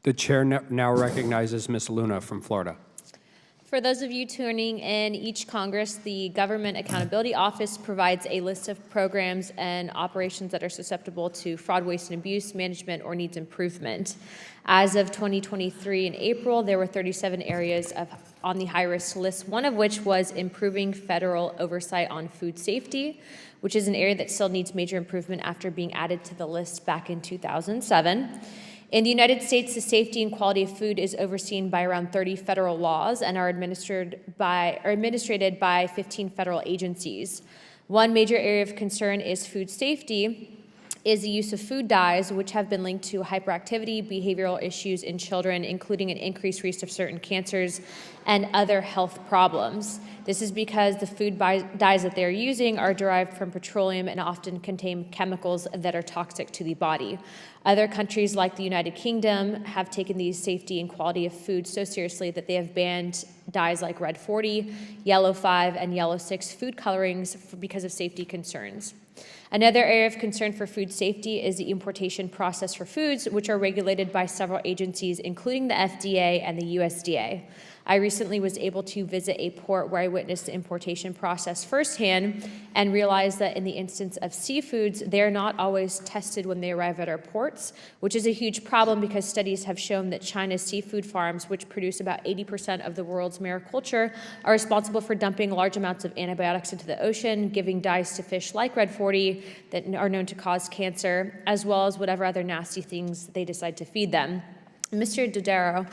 The chair now recognizes Ms. Luna from Florida. For those of you tuning in, each Congress, the Government Accountability Office provides a list of programs and operations that are susceptible to fraud, waste, and abuse management or needs improvement. As of 2023 in April, there were 37 areas on the high-risk list, one of which was improving federal oversight on food safety, which is an area that still needs major improvement after being added to the list back in 2007. In the United States, the safety and quality of food is overseen by around 30 federal laws and are administrated by 15 federal agencies. One major area of concern is food safety, is the use of food dyes, which have been linked to hyperactivity, behavioral issues in children, including an increased risk of certain cancers and other health problems. This is because the food dyes that they're using are derived from petroleum and often contain chemicals that are toxic to the body. Other countries like the United Kingdom have taken the safety and quality of food so seriously that they have banned dyes like Red 40, Yellow 5, and Yellow 6 food colorings because of safety concerns. Another area of concern for food safety is the importation process for foods, which are regulated by several agencies, including the FDA and the USDA. I recently was able to visit a port where I witnessed the importation process firsthand and realized that in the instance of seafoods, they're not always tested when they arrive at our ports, which is a huge problem because studies have shown that China's seafood farms, which produce about 80% of the world's mariculture, are responsible for dumping large amounts of antibiotics into the ocean, giving dyes to fish like Red 40 that are known to cause cancer, as well as whatever other nasty things they decide to feed them. Mr. Dodaro,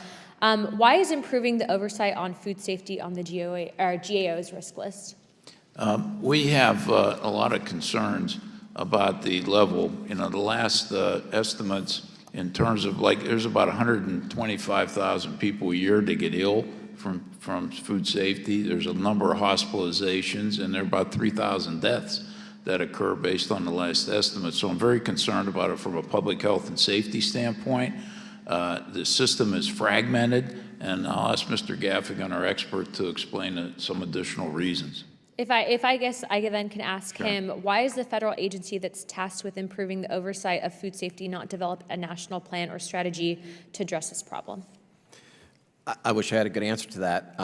why is improving the oversight on food safety on the GAO's risk list? We have a lot of concerns about the level. You know, the last estimates in terms of there's about 125,000 people a year that get ill from food safety. There's a number of hospitalizations, and there are about 3,000 deaths that occur based on the last estimate. So I'm very concerned about it from a public health and safety standpoint. The system is fragmented, and I'll ask Mr. Gaffigan, our expert, to explain some additional reasons. If I guess I then can ask him, why is the federal agency that's tasked with improving the oversight of food safety not develop a national plan or strategy to address this problem? I wish I had a good answer to that.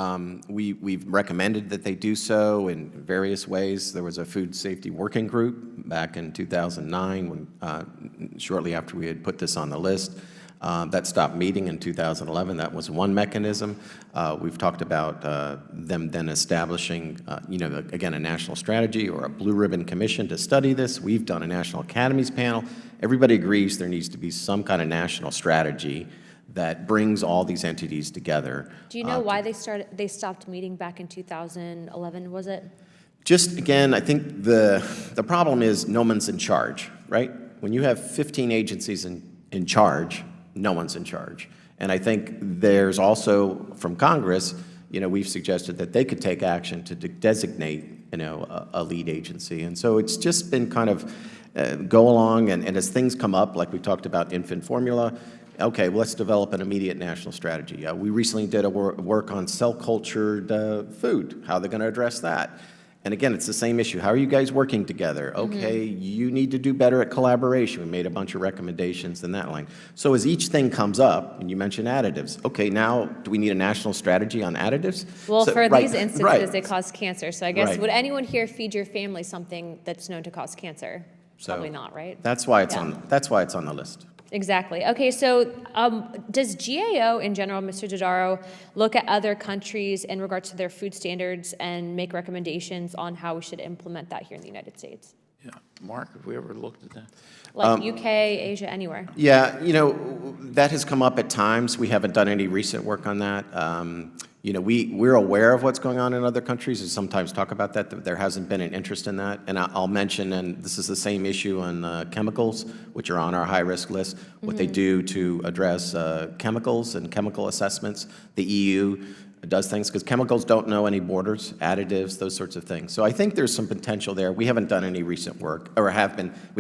We've recommended that they do so in various ways. There was a food safety working group back in 2009, when, shortly after we had put this on the list. That stopped meeting in 2011. That was one mechanism. We've talked about them then establishing, again, a national strategy or a blue ribbon commission to study this. We've done a National Academies panel. Everybody agrees there needs to be some kind of national strategy that brings all these entities together. Do you know why they stopped meeting back in 2011, was it? Just, again, I think the problem is no one's in charge, right? When you have 15 agencies in charge, no one's in charge. And I think there's also, from Congress, we've suggested that they could take action to designate, a lead agency. And so it's just been kind of go along, and as things come up, like we talked about infant formula, okay, well, let's develop an immediate national strategy. We recently did a work on cell-cultured food, how they're going to address that. And again, it's the same issue. How are you guys working together? Okay, you need to do better at collaboration. We made a bunch of recommendations in that line. So as each thing comes up, and you mentioned additives, okay, now do we need a national strategy on additives? Well, so, for these instances, they cause cancer. So I guess, would anyone here feed your family something that's known to cause cancer? So probably not, right? That's why it's on the list. Exactly. Okay, so does GAO in general, Mr. Dodaro, look at other countries in regards to their food standards and make recommendations on how we should implement that here in the United States? Yeah, Mark, have we ever looked at that? Like UK, Asia, anywhere? Yeah, that has come up at times. We haven't done any recent work on that. We're aware of what's going on in other countries. We sometimes talk about that. There hasn't been an interest in that. And I'll mention, and this is the same issue on chemicals, which are on our high-risk list, what they do to address chemicals and chemical assessments. The EU does things, because chemicals don't know any borders, additives, those sorts of things. So I think there's some potential there. We haven't done any recent work, or we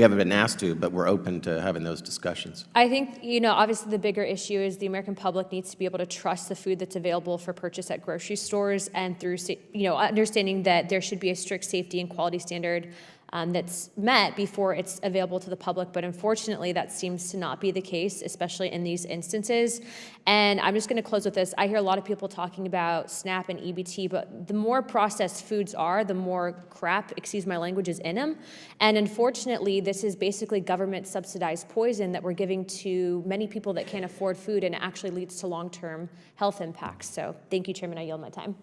haven't been asked to, but we're open to having those discussions. I think, obviously the bigger issue is the American public needs to be able to trust the food that's available for purchase at grocery stores, and through, understanding that there should be a strict safety and quality standard that's met before it's available to the public, but unfortunately that seems to not be the case, especially in these instances. And I'm just going to close with this. I hear a lot of people talking about SNAP and EBT, but the more processed foods are, the more crap, excuse my language, is in them. And unfortunately, this is basically government-subsidized poison that we're giving to many people that can't afford food, and it actually leads to long-term health impacts. So thank you, Chairman. I yield my time.